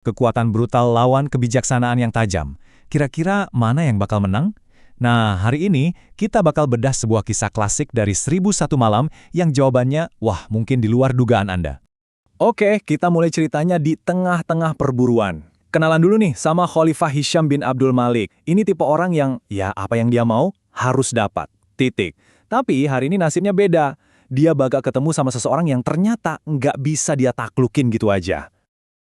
Kekuatan brutal lawan kebijaksanaan yang tajam. Kira-kira mana yang bakal menang? Nah, hari ini kita bakal bedah sebuah kisah klasik dari 1001 Malam yang jawabannya, wah, mungkin di luar dugaan Anda. Oke, kita mulai ceritanya di tengah-tengah perburuan. Kenalan dulu nih sama Khalifah Hisham bin Abdul Malik. Ini tipe orang yang, ya apa yang dia mau, harus dapat. Titik. Tapi hari ini nasibnya beda. Dia bakal ketemu sama seseorang yang ternyata nggak bisa dia taklukin gitu aja.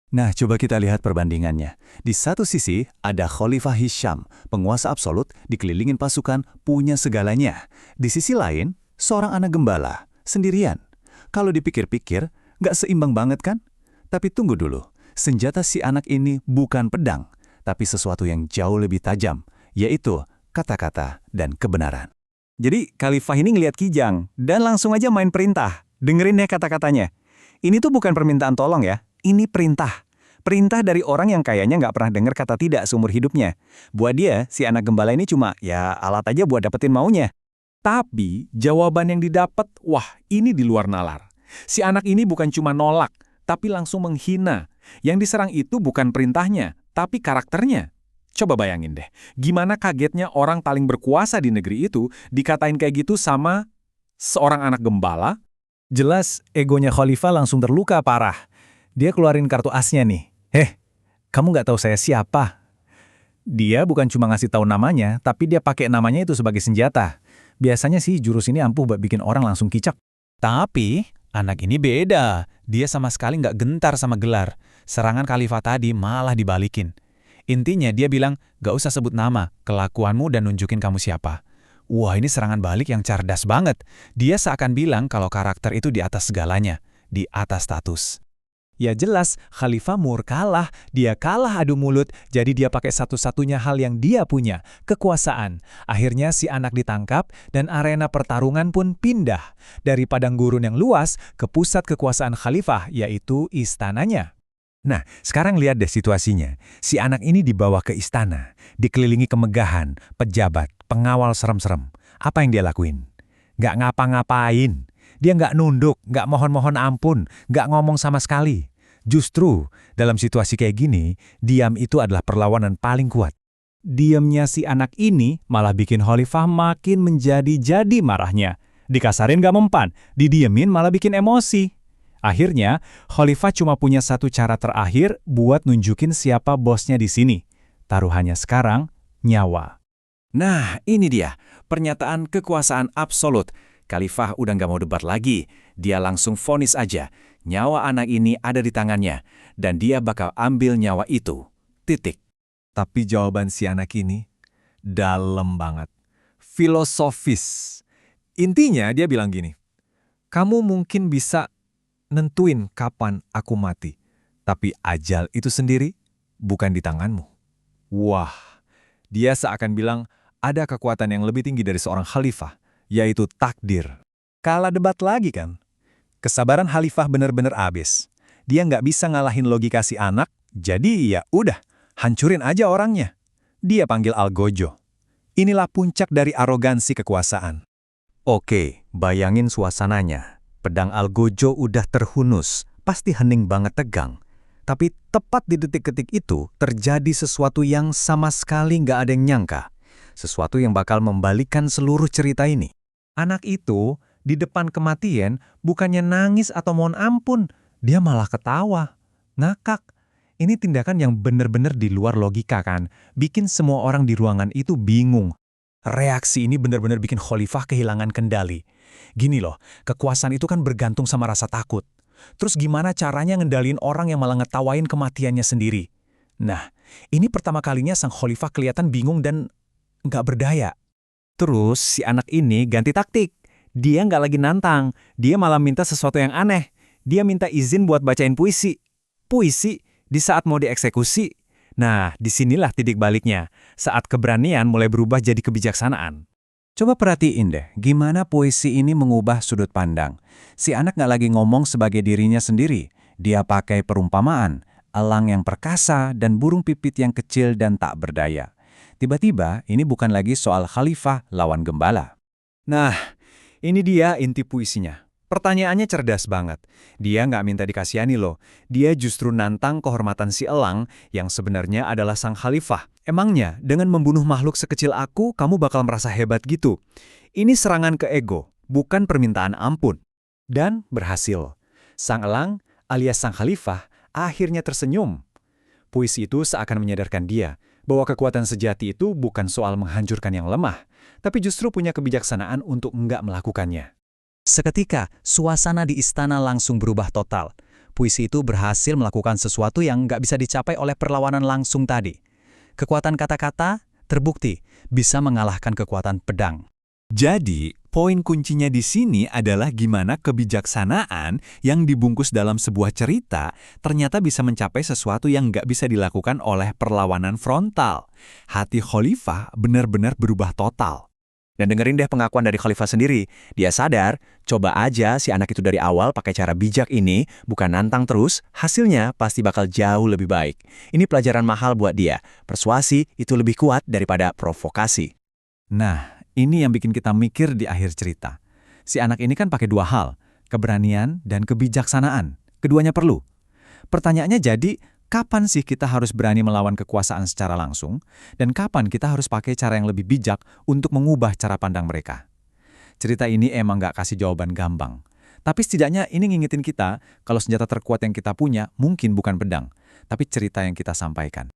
Nah, coba kita lihat perbandingannya. Di satu sisi, ada Khalifah Hisham, penguasa absolut, dikelilingin pasukan, punya segalanya. Di sisi lain, seorang anak gembala, sendirian. Kalau dipikir-pikir, nggak seimbang banget kan? Tapi tunggu dulu, senjata si anak ini bukan pedang, tapi sesuatu yang jauh lebih tajam, yaitu kata-kata dan kebenaran. Jadi, Khalifah ini ngelihat Kijang, dan langsung aja main perintah. Dengerin ya kata-katanya. Ini tuh bukan permintaan tolong ya. Ini perintah. Perintah dari orang yang kayaknya nggak pernah dengar kata tidak seumur hidupnya. Buat dia, si anak gembala ini cuma, ya alat aja buat dapetin maunya. Tapi, jawaban yang didapat, wah ini di luar nalar. Si anak ini bukan cuma nolak, tapi langsung menghina. Yang diserang itu bukan perintahnya, tapi karakternya. Coba bayangin deh, gimana kagetnya orang paling berkuasa di negeri itu dikatain kayak gitu sama seorang anak gembala? Jelas, egonya Khalifah langsung terluka parah. Dia keluarin kartu asnya nih. Kamu nggak tahu saya siapa? Dia bukan cuma ngasih tahu namanya, tapi dia pakai namanya itu sebagai senjata. Biasanya sih jurus ini ampuh buat bikin orang langsung kicak. Tapi, anak ini beda. Dia sama sekali nggak gentar sama gelar. Serangan Khalifah tadi malah dibalikin. Intinya dia bilang, nggak usah sebut nama, kelakuanmu dan nunjukin kamu siapa. Wah, ini serangan balik yang cerdas banget. Dia seakan bilang kalau karakter itu di atas segalanya, di atas status. Ya jelas, Khalifah kalah. Dia kalah adu mulut, jadi dia pakai satu-satunya hal yang dia punya, kekuasaan. Akhirnya si anak ditangkap, dan arena pertarungan pun pindah. Dari padang gurun yang luas ke pusat kekuasaan Khalifah, yaitu istananya. Nah, sekarang lihat deh situasinya. Si anak ini dibawa ke istana, dikelilingi kemegahan, pejabat, pengawal serem-serem. Apa yang dia lakuin? Nggak ngapa-ngapain. Dia nggak nunduk, nggak mohon-mohon ampun, nggak ngomong sama sekali. Justru, dalam situasi kayak gini, diam itu adalah perlawanan paling kuat. Diamnya si anak ini malah bikin Khalifah makin menjadi-jadi marahnya. Dikasarin nggak mempan, didiemin malah bikin emosi. Akhirnya, Khalifah cuma punya satu cara terakhir buat nunjukin siapa bosnya di sini. Taruhannya sekarang, nyawa. Nah, ini dia, pernyataan kekuasaan absolut. Khalifah udah nggak mau debat lagi. Dia langsung vonis aja. Nyawa anak ini ada di tangannya. Dan dia bakal ambil nyawa itu. Titik. Tapi jawaban si anak ini dalam banget. Filosofis. Intinya dia bilang gini, kamu mungkin bisa nentuin kapan aku mati. Tapi ajal itu sendiri bukan di tanganmu. Wah, dia seakan bilang ada kekuatan yang lebih tinggi dari seorang khalifah, yaitu takdir. Kalah debat lagi kan? Kesabaran khalifah benar-benar habis. Dia nggak bisa ngalahin logika si anak, jadi ya udah, hancurin aja orangnya. Dia panggil Algojo. Inilah puncak dari arogansi kekuasaan. Oke, bayangin suasananya. Pedang Algojo udah terhunus, pasti hening banget tegang. Tapi tepat di detik-detik itu, terjadi sesuatu yang sama sekali nggak ada yang nyangka. Sesuatu yang bakal membalikkan seluruh cerita ini. Anak itu, di depan kematian, bukannya nangis atau mohon ampun. Dia malah ketawa, ngakak. Ini tindakan yang benar-benar di luar logika kan. Bikin semua orang di ruangan itu bingung. Reaksi ini benar-benar bikin Khalifah kehilangan kendali. Gini loh, kekuasaan itu kan bergantung sama rasa takut. Terus gimana caranya ngendalin orang yang malah ngetawain kematiannya sendiri? Nah, ini pertama kalinya sang Khalifah kelihatan bingung dan nggak berdaya. Terus si anak ini ganti taktik. Dia nggak lagi nantang, dia malah minta sesuatu yang aneh. Dia minta izin buat bacain puisi. Puisi di saat mau dieksekusi. Nah, disinilah titik baliknya. Saat keberanian mulai berubah jadi kebijaksanaan. Coba perhatiin deh, gimana puisi ini mengubah sudut pandang. Si anak nggak lagi ngomong sebagai dirinya sendiri. Dia pakai perumpamaan, elang yang perkasa dan burung pipit yang kecil dan tak berdaya. Tiba-tiba, ini bukan lagi soal khalifah lawan gembala. Nah, ini dia inti puisinya. Pertanyaannya cerdas banget. Dia nggak minta dikasihani loh. Dia justru nantang kehormatan si elang yang sebenarnya adalah sang khalifah. Emangnya, dengan membunuh makhluk sekecil aku, kamu bakal merasa hebat gitu? Ini serangan ke ego, bukan permintaan ampun. Dan berhasil. Sang elang, alias sang khalifah, akhirnya tersenyum. Puisi itu seakan menyadarkan dia bahwa kekuatan sejati itu bukan soal menghancurkan yang lemah, tapi justru punya kebijaksanaan untuk nggak melakukannya. Seketika, suasana di istana langsung berubah total. Puisi itu berhasil melakukan sesuatu yang nggak bisa dicapai oleh perlawanan langsung tadi. Kekuatan kata-kata terbukti bisa mengalahkan kekuatan pedang. Jadi, poin kuncinya di sini adalah gimana kebijaksanaan yang dibungkus dalam sebuah cerita ternyata bisa mencapai sesuatu yang nggak bisa dilakukan oleh perlawanan frontal. Hati Khalifah benar-benar berubah total. Dan dengerin deh pengakuan dari Khalifah sendiri. Dia sadar, coba aja si anak itu dari awal pakai cara bijak ini, bukan nantang terus, hasilnya pasti bakal jauh lebih baik. Ini pelajaran mahal buat dia. Persuasi itu lebih kuat daripada provokasi. Nah, ini yang bikin kita mikir di akhir cerita. Si anak ini kan pakai dua hal, keberanian dan kebijaksanaan. Keduanya perlu. Pertanyaannya jadi, kapan sih kita harus berani melawan kekuasaan secara langsung, dan kapan kita harus pakai cara yang lebih bijak untuk mengubah cara pandang mereka? Cerita ini emang nggak kasih jawaban gampang. Tapi setidaknya ini ngingetin kita kalau senjata terkuat yang kita punya mungkin bukan pedang, tapi cerita yang kita sampaikan.